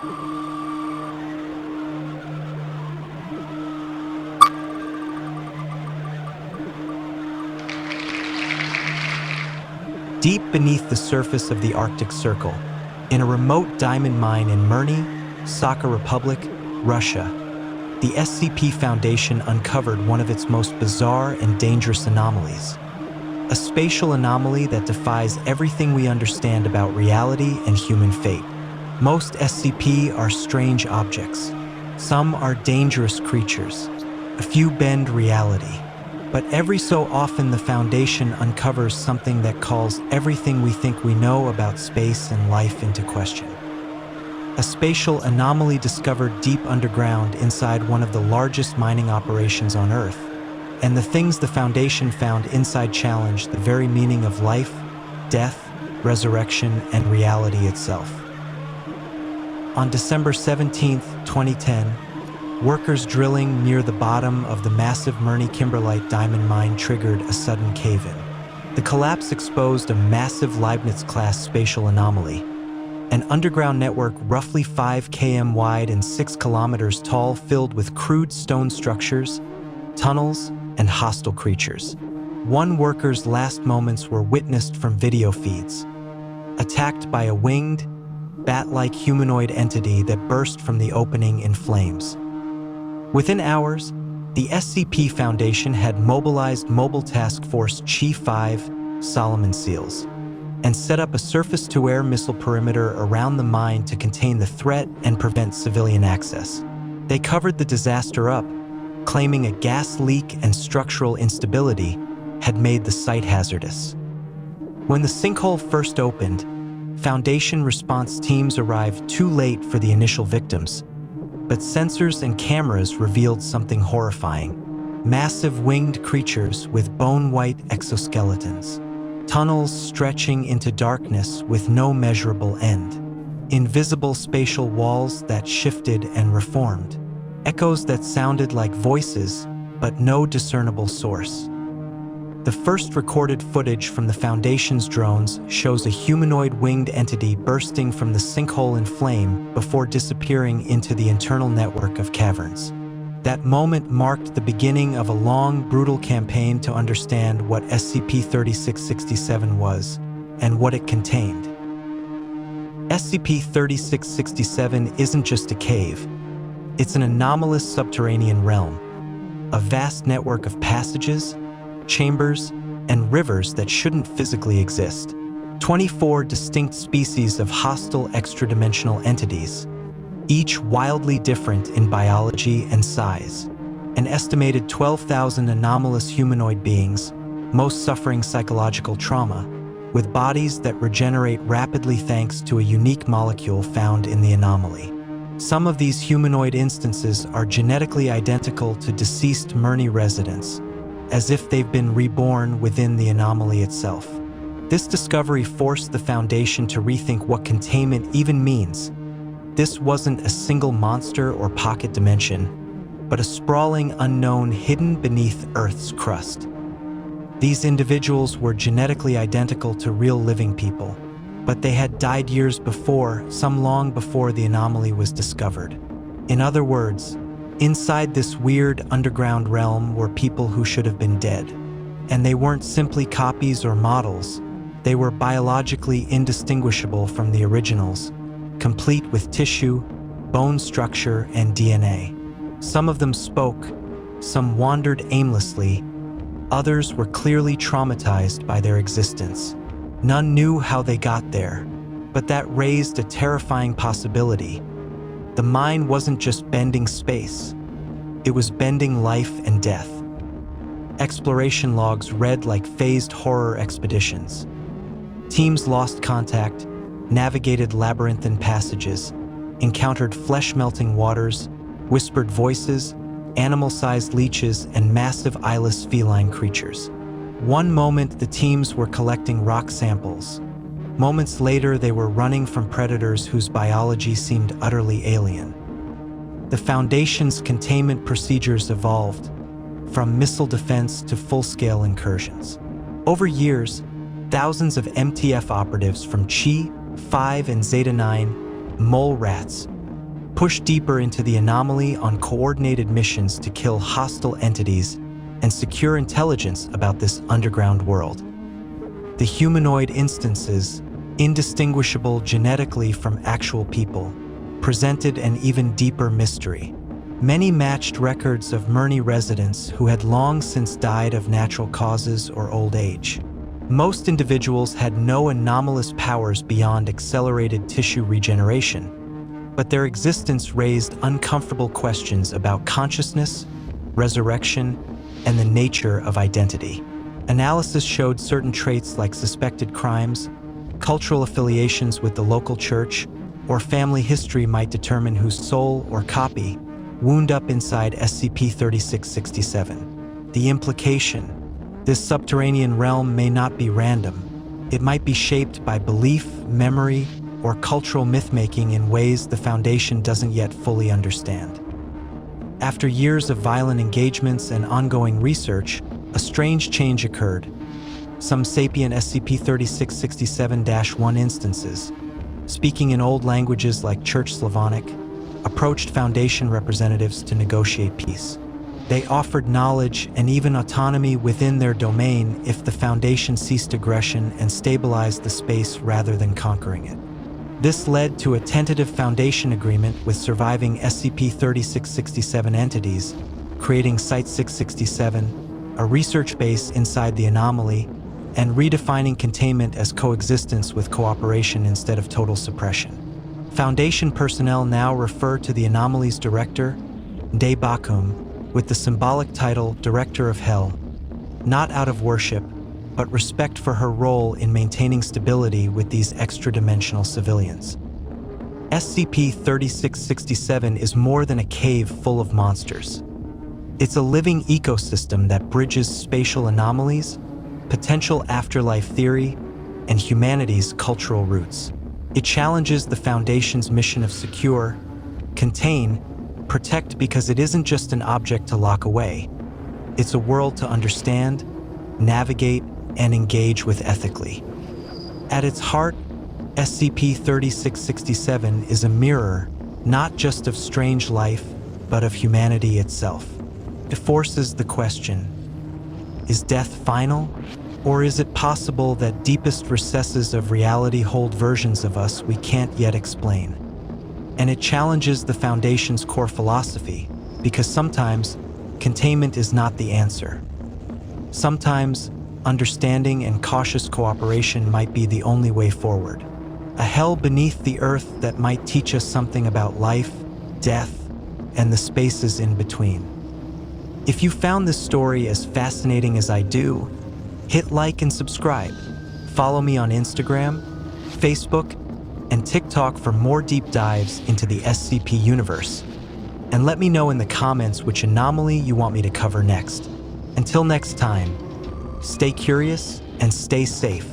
Deep beneath the surface of the Arctic Circle, in a remote diamond mine in Mirny, Sakha Republic, Russia, the SCP Foundation uncovered one of its most bizarre and dangerous anomalies. A spatial anomaly that defies everything we understand about reality and human fate. Most SCP are strange objects. Some are dangerous creatures. A few bend reality. But every so often the Foundation uncovers something that calls everything we think we know about space and life into question. A spatial anomaly discovered deep underground inside one of the largest mining operations on Earth. And the things the Foundation found inside challenged the very meaning of life, death, resurrection, and reality itself. On December 17, 2010, workers drilling near the bottom of the massive Mirny kimberlite diamond mine triggered a sudden cave-in. The collapse exposed a massive Leibniz-class spatial anomaly, an underground network roughly 5 km wide and 6 kilometers tall, filled with crude stone structures, tunnels, and hostile creatures. One worker's last moments were witnessed from video feeds, attacked by a winged, bat-like humanoid entity that burst from the opening in flames. Within hours, the SCP Foundation had mobilized Mobile Task Force Chi 5 Solomon SEALs and set up a surface-to-air missile perimeter around the mine to contain the threat and prevent civilian access. They covered the disaster up, claiming a gas leak and structural instability had made the site hazardous. When the sinkhole first opened, Foundation response teams arrived too late for the initial victims, but sensors and cameras revealed something horrifying. Massive winged creatures with bone-white exoskeletons. Tunnels stretching into darkness with no measurable end. Invisible spatial walls that shifted and reformed. Echoes that sounded like voices, but no discernible source. The first recorded footage from the Foundation's drones shows a humanoid winged entity bursting from the sinkhole in flame before disappearing into the internal network of caverns. That moment marked the beginning of a long, brutal campaign to understand what SCP-3667 was and what it contained. SCP-3667 isn't just a cave. It's an anomalous subterranean realm, a vast network of passages, chambers, and rivers that shouldn't physically exist. 24 distinct species of hostile extra-dimensional entities, each wildly different in biology and size. An estimated 12,000 anomalous humanoid beings, most suffering psychological trauma, with bodies that regenerate rapidly thanks to a unique molecule found in the anomaly. Some of these humanoid instances are genetically identical to deceased Mirny residents, as if they've been reborn within the anomaly itself. This discovery forced the Foundation to rethink what containment even means. This wasn't a single monster or pocket dimension, but a sprawling unknown hidden beneath Earth's crust. These individuals were genetically identical to real living people, but they had died years before, some long before the anomaly was discovered. In other words, inside this weird underground realm were people who should have been dead. And they weren't simply copies or models. They were biologically indistinguishable from the originals, complete with tissue, bone structure, and DNA. Some of them spoke, some wandered aimlessly, others were clearly traumatized by their existence. None knew how they got there, but that raised a terrifying possibility. The mine wasn't just bending space, it was bending life and death. Exploration logs read like phased horror expeditions. Teams lost contact, navigated labyrinthine passages, encountered flesh-melting waters, whispered voices, animal-sized leeches, and massive eyeless feline creatures. One moment, the teams were collecting rock samples. Moments later, they were running from predators whose biology seemed utterly alien. The Foundation's containment procedures evolved, from missile defense to full-scale incursions. Over years, thousands of MTF operatives from Chi, 5, and Zeta 9, mole rats, push deeper into the anomaly on coordinated missions to kill hostile entities and secure intelligence about this underground world. The humanoid instances, indistinguishable genetically from actual people, presented an even deeper mystery. Many matched records of Mirny residents who had long since died of natural causes or old age. Most individuals had no anomalous powers beyond accelerated tissue regeneration, but their existence raised uncomfortable questions about consciousness, resurrection, and the nature of identity. Analysis showed certain traits like suspected crimes, cultural affiliations with the local church, or family history might determine whose soul or copy wound up inside SCP-3667. The implication: this subterranean realm may not be random. It might be shaped by belief, memory, or cultural myth-making in ways the Foundation doesn't yet fully understand. After years of violent engagements and ongoing research, a strange change occurred. Some sapient SCP-3667-1 instances, speaking in old languages like Church Slavonic, approached Foundation representatives to negotiate peace. They offered knowledge and even autonomy within their domain if the Foundation ceased aggression and stabilized the space rather than conquering it. This led to a tentative Foundation agreement with surviving SCP-3667 entities, creating Site-667, a research base inside the anomaly, and redefining containment as coexistence with cooperation instead of total suppression. Foundation personnel now refer to the anomaly's director, De Bakum, with the symbolic title Director of Hell, not out of worship, but respect for her role in maintaining stability with these extra-dimensional civilians. SCP-3667 is more than a cave full of monsters. It's a living ecosystem that bridges spatial anomalies, potential afterlife theory, and humanity's cultural roots. It challenges the Foundation's mission of secure, contain, protect, because it isn't just an object to lock away. It's a world to understand, navigate, and engage with ethically. At its heart, SCP-3667 is a mirror, not just of strange life, but of humanity itself. It forces the question: is death final? Or is it possible that deepest recesses of reality hold versions of us we can't yet explain? And it challenges the Foundation's core philosophy, because sometimes containment is not the answer. Sometimes understanding and cautious cooperation might be the only way forward. A hell beneath the earth that might teach us something about life, death, and the spaces in between. If you found this story as fascinating as I do, hit like and subscribe. Follow me on Instagram, Facebook, and TikTok for more deep dives into the SCP universe. And let me know in the comments which anomaly you want me to cover next. Until next time, stay curious and stay safe.